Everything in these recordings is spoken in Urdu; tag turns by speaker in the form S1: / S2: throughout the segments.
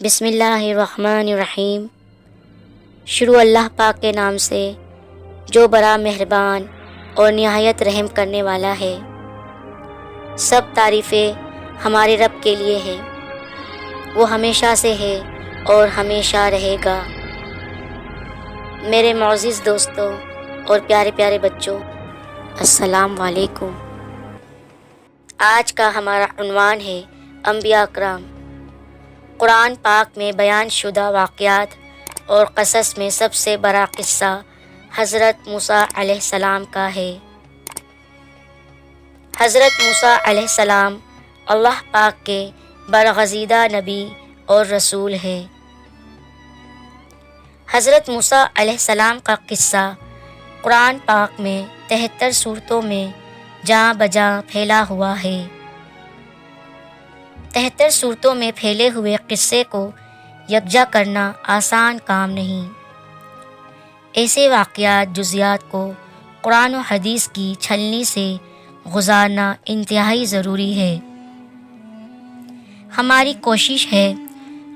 S1: بسم اللہ الرحمن الرحیم۔ شروع اللہ پاک کے نام سے جو بڑا مہربان اور نہایت رحم کرنے والا ہے۔ سب تعریفیں ہمارے رب کے لیے ہے، وہ ہمیشہ سے ہے اور ہمیشہ رہے گا۔ میرے معزز دوستوں اور پیارے پیارے بچوں، السلام علیکم۔ آج کا ہمارا عنوان ہے انبیاء کرام۔ قرآن پاک میں بیان شدہ واقعات اور قصص میں سب سے بڑا قصہ حضرت موسیٰ علیہ السلام کا ہے۔ حضرت موسیٰ علیہ السلام اللہ پاک کے برگزیدہ نبی اور رسول ہے۔ حضرت موسیٰ علیہ السلام کا قصہ قرآن پاک میں 73 سورتوں میں جاں بجاں پھیلا ہوا ہے۔ 73 سورتوں میں پھیلے ہوئے قصے کو یکجا کرنا آسان کام نہیں۔ ایسے واقعات جزیات کو قرآن و حدیث کی چھلنی سے گزارنا انتہائی ضروری ہے۔ ہماری کوشش ہے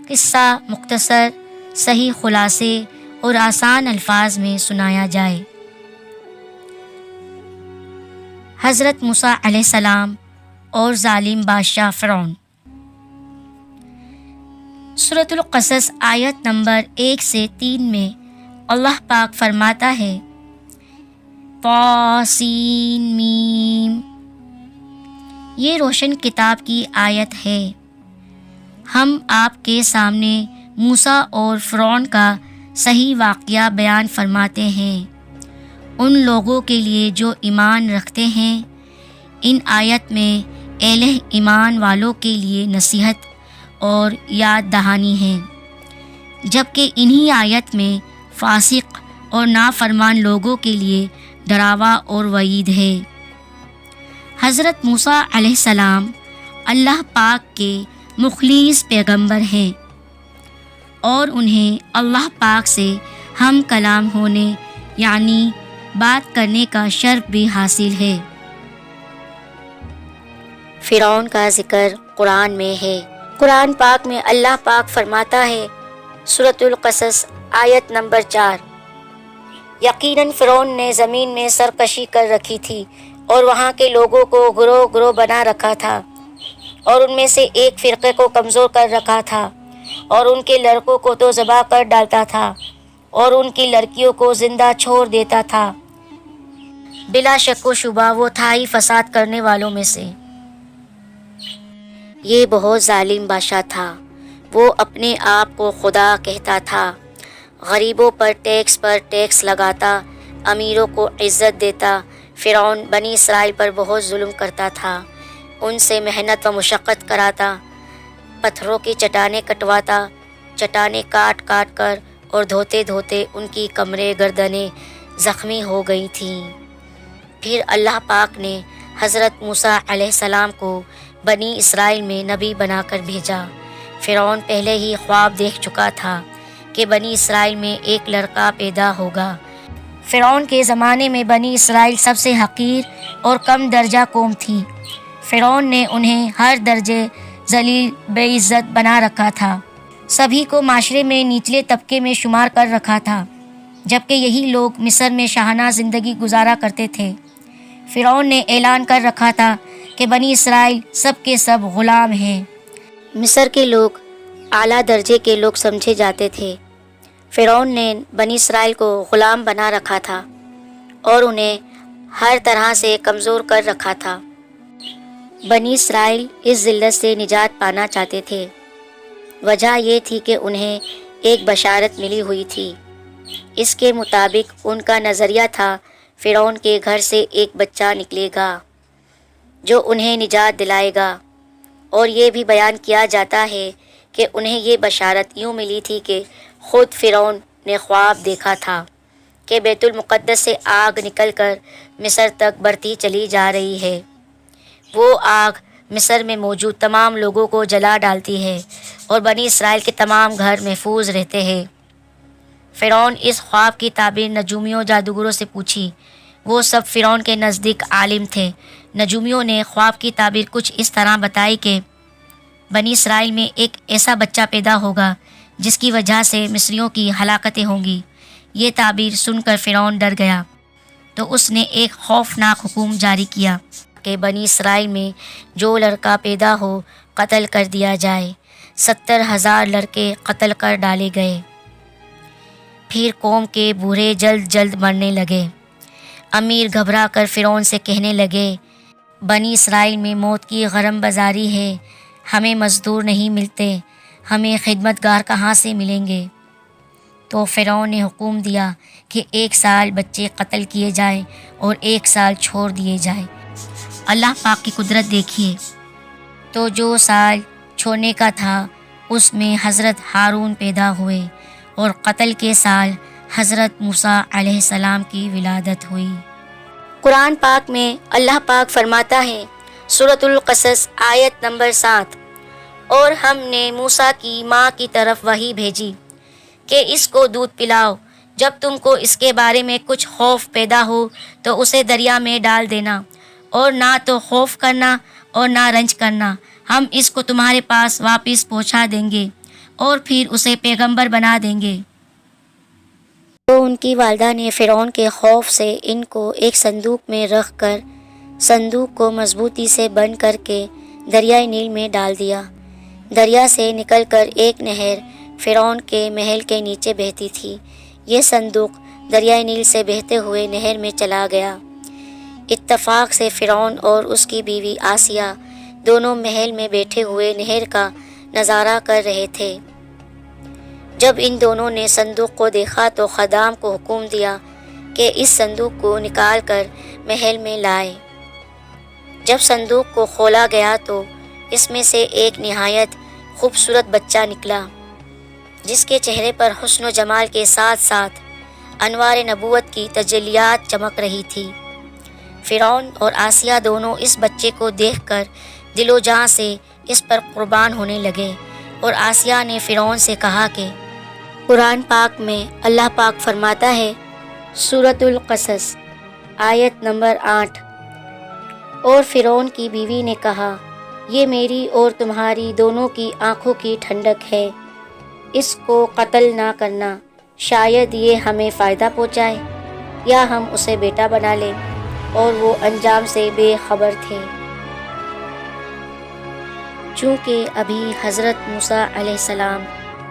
S1: قصہ مختصر، صحیح خلاصے اور آسان الفاظ میں سنایا جائے۔ حضرت موسیٰ علیہ السلام اور ظالم بادشاہ فرعون۔ سورۃ القصص آیت نمبر 1 سے 3 میں اللہ پاک فرماتا ہے طاسین میم، یہ روشن کتاب کی آیت ہے۔ ہم آپ کے سامنے موسیٰ اور فرعون کا صحیح واقعہ بیان فرماتے ہیں، ان لوگوں کے لیے جو ایمان رکھتے ہیں۔ ان آیت میں اہل ایمان والوں کے لیے نصیحت اور یاد دہانی ہے، جبکہ انہی آیت میں فاسق اور نافرمان لوگوں کے لیے ڈراوا اور وعید ہے۔ حضرت موسیٰ علیہ السلام اللہ پاک کے مخلص پیغمبر ہیں اور انہیں اللہ پاک سے ہم کلام ہونے یعنی بات کرنے کا شرف بھی حاصل ہے۔ فرعون کا ذکر قرآن میں ہے۔ قرآن پاک میں اللہ پاک فرماتا ہے سورۃ القصص آیت نمبر 4، یقیناً فرعون نے زمین میں سرکشی کر رکھی تھی اور وہاں کے لوگوں کو گروہ گروہ بنا رکھا تھا، اور ان میں سے ایک فرقے کو کمزور کر رکھا تھا، اور ان کے لڑکوں کو تو ذبح کر ڈالتا تھا اور ان کی لڑکیوں کو زندہ چھوڑ دیتا تھا۔ بلا شک و شبہ وہ تھا ہی فساد کرنے والوں میں سے۔ یہ بہت ظالم بادشاہ تھا، وہ اپنے آپ کو خدا کہتا تھا، غریبوں پر ٹیکس لگاتا، امیروں کو عزت دیتا۔ فرعون بنی اسرائیل پر بہت ظلم کرتا تھا، ان سے محنت و مشقت کراتا، پتھروں کی چٹانیں کٹواتا، چٹانیں کاٹ کاٹ کر اور دھوتے دھوتے ان کی کمریں گردنیں زخمی ہو گئی تھیں۔ پھر اللہ پاک نے حضرت موسیٰ علیہ السلام کو بنی اسرائیل میں نبی بنا کر بھیجا۔ فرعون پہلے ہی خواب دیکھ چکا تھا کہ بنی اسرائیل میں ایک لڑکا پیدا ہوگا۔ فرعون کے زمانے میں بنی اسرائیل سب سے حقیر اور کم درجہ قوم تھی۔ فرعون نے انہیں ہر درجے ذلیل بے عزت بنا رکھا تھا، سبھی کو معاشرے میں نچلے طبقے میں شمار کر رکھا تھا، جبکہ یہی لوگ مصر میں شاہانہ زندگی گزارا کرتے تھے۔ فرعون نے اعلان کر رکھا تھا کہ بنی اسرائیل سب کے سب غلام ہیں۔ مصر کے لوگ اعلیٰ درجے کے لوگ سمجھے جاتے تھے۔ فرعون نے بنی اسرائیل کو غلام بنا رکھا تھا اور انہیں ہر طرح سے کمزور کر رکھا تھا۔ بنی اسرائیل اس ذلت سے نجات پانا چاہتے تھے۔ وجہ یہ تھی کہ انہیں ایک بشارت ملی ہوئی تھی۔ اس کے مطابق ان کا نظریہ تھا فرعون کے گھر سے ایک بچہ نکلے گا جو انہیں نجات دلائے گا، اور یہ بھی بیان کیا جاتا ہے کہ انہیں یہ بشارت یوں ملی تھی کہ خود فرعون نے خواب دیکھا تھا کہ بیت المقدس سے آگ نکل کر مصر تک بڑھتی چلی جا رہی ہے۔ وہ آگ مصر میں موجود تمام لوگوں کو جلا ڈالتی ہے اور بنی اسرائیل کے تمام گھر محفوظ رہتے ہیں۔ فرعون اس خواب کی تعبیر نجومیوں جادوگروں سے پوچھی، وہ سب فرعون کے نزدیک عالم تھے۔ نجومیوں نے خواب کی تعبیر کچھ اس طرح بتائی کہ بنی اسرائیل میں ایک ایسا بچہ پیدا ہوگا جس کی وجہ سے مصریوں کی ہلاکتیں ہوں گی۔ یہ تعبیر سن کر فرعون ڈر گیا، تو اس نے ایک خوفناک حکم جاری کیا کہ بنی اسرائیل میں جو لڑکا پیدا ہو قتل کر دیا جائے۔ 70,000 لڑکے قتل کر ڈالے گئے۔ پھر قوم کے بوڑھے جلد جلد مرنے لگے۔ امیر گھبرا کر فرعون سے کہنے لگے، بنی اسرائیل میں موت کی غرم بازاری ہے، ہمیں مزدور نہیں ملتے، ہمیں خدمتگار کہاں سے ملیں گے؟ تو فرعون نے حکم دیا کہ 1 سال بچے قتل کیے جائیں اور 1 سال چھوڑ دیے جائیں۔ اللہ پاک کی قدرت دیکھیے، تو جو سال چھوڑنے کا تھا اس میں حضرت ہارون پیدا ہوئے، اور قتل کے سال حضرت موسیٰ علیہ السلام کی ولادت ہوئی۔ قرآن پاک میں اللہ پاک فرماتا ہے، سورۃ القصص آیت نمبر 7، اور ہم نے موسیٰ کی ماں کی طرف وحی بھیجی کہ اس کو دودھ پلاؤ، جب تم کو اس کے بارے میں کچھ خوف پیدا ہو تو اسے دریا میں ڈال دینا، اور نہ تو خوف کرنا اور نہ رنج کرنا، ہم اس کو تمہارے پاس واپس پہنچا دیں گے اور پھر اسے پیغمبر بنا دیں گے۔ تو ان کی والدہ نے فرعون کے خوف سے ان کو ایک صندوق میں رکھ کر صندوق کو مضبوطی سے بند کر کے دریائے نیل میں ڈال دیا۔ دریا سے نکل کر ایک نہر فرعون کے محل کے نیچے بہتی تھی۔ یہ صندوق دریائے نیل سے بہتے ہوئے نہر میں چلا گیا۔ اتفاق سے فرعون اور اس کی بیوی آسیہ دونوں محل میں بیٹھے ہوئے نہر کا نظارہ کر رہے تھے۔ جب ان دونوں نے صندوق کو دیکھا تو خدام کو حکم دیا کہ اس صندوق کو نکال کر محل میں لائے۔ جب صندوق کو کھولا گیا تو اس میں سے ایک نہایت خوبصورت بچہ نکلا، جس کے چہرے پر حسن و جمال کے ساتھ ساتھ انوار نبوت کی تجلیات چمک رہی تھی۔ فرعون اور آسیہ دونوں اس بچے کو دیکھ کر دل و جاں سے اس پر قربان ہونے لگے، اور آسیہ نے فرعون سے کہا کہ قرآن پاک میں اللہ پاک فرماتا ہے، سورۃ القصص آیت نمبر 8، اور فرعون کی بیوی نے کہا، یہ میری اور تمہاری دونوں کی آنکھوں کی ٹھنڈک ہے، اس کو قتل نہ کرنا، شاید یہ ہمیں فائدہ پہنچائے یا ہم اسے بیٹا بنا لیں۔ اور وہ انجام سے بے خبر تھے۔ چونکہ ابھی حضرت موسیٰ علیہ السلام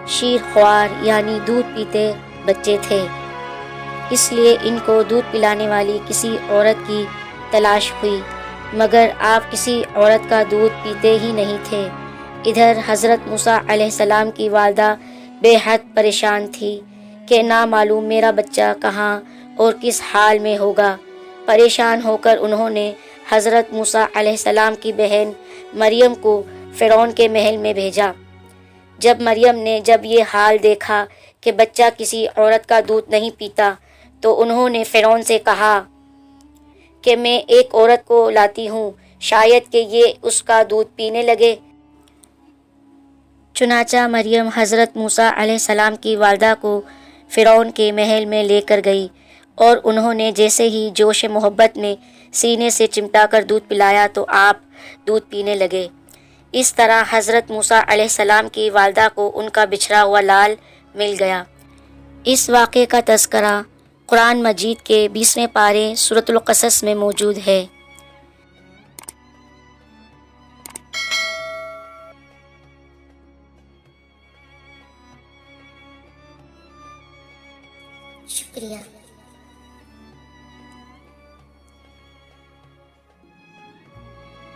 S1: شیر خوار یعنی دودھ پیتے بچے تھے، اس لیے ان کو دودھ پلانے والی کسی عورت کی تلاش ہوئی، مگر آپ کسی عورت کا دودھ پیتے ہی نہیں تھے۔ ادھر حضرت موسیٰ علیہ السلام کی والدہ بے حد پریشان تھی کہ نہ معلوم میرا بچہ کہاں اور کس حال میں ہوگا۔ پریشان ہو کر انہوں نے حضرت موسیٰ علیہ السلام کی بہن مریم کو فرعون کے محل میں بھیجا۔ جب مریم نے یہ حال دیکھا کہ بچہ کسی عورت کا دودھ نہیں پیتا، تو انہوں نے فرعون سے کہا کہ میں ایک عورت کو لاتی ہوں، شاید کہ یہ اس کا دودھ پینے لگے۔ چنانچہ مریم حضرت موسیٰ علیہ السلام کی والدہ کو فرعون کے محل میں لے کر گئی، اور انہوں نے جیسے ہی جوش محبت میں سینے سے چمٹا کر دودھ پلایا تو آپ دودھ پینے لگے۔ اس طرح حضرت موسیٰ علیہ السلام کی والدہ کو ان کا بچھڑا ہوا لال مل گیا۔ اس واقعے کا تذکرہ قرآن مجید کے 20ویں پارے سورۃ القصص میں موجود ہے۔ شکریہ۔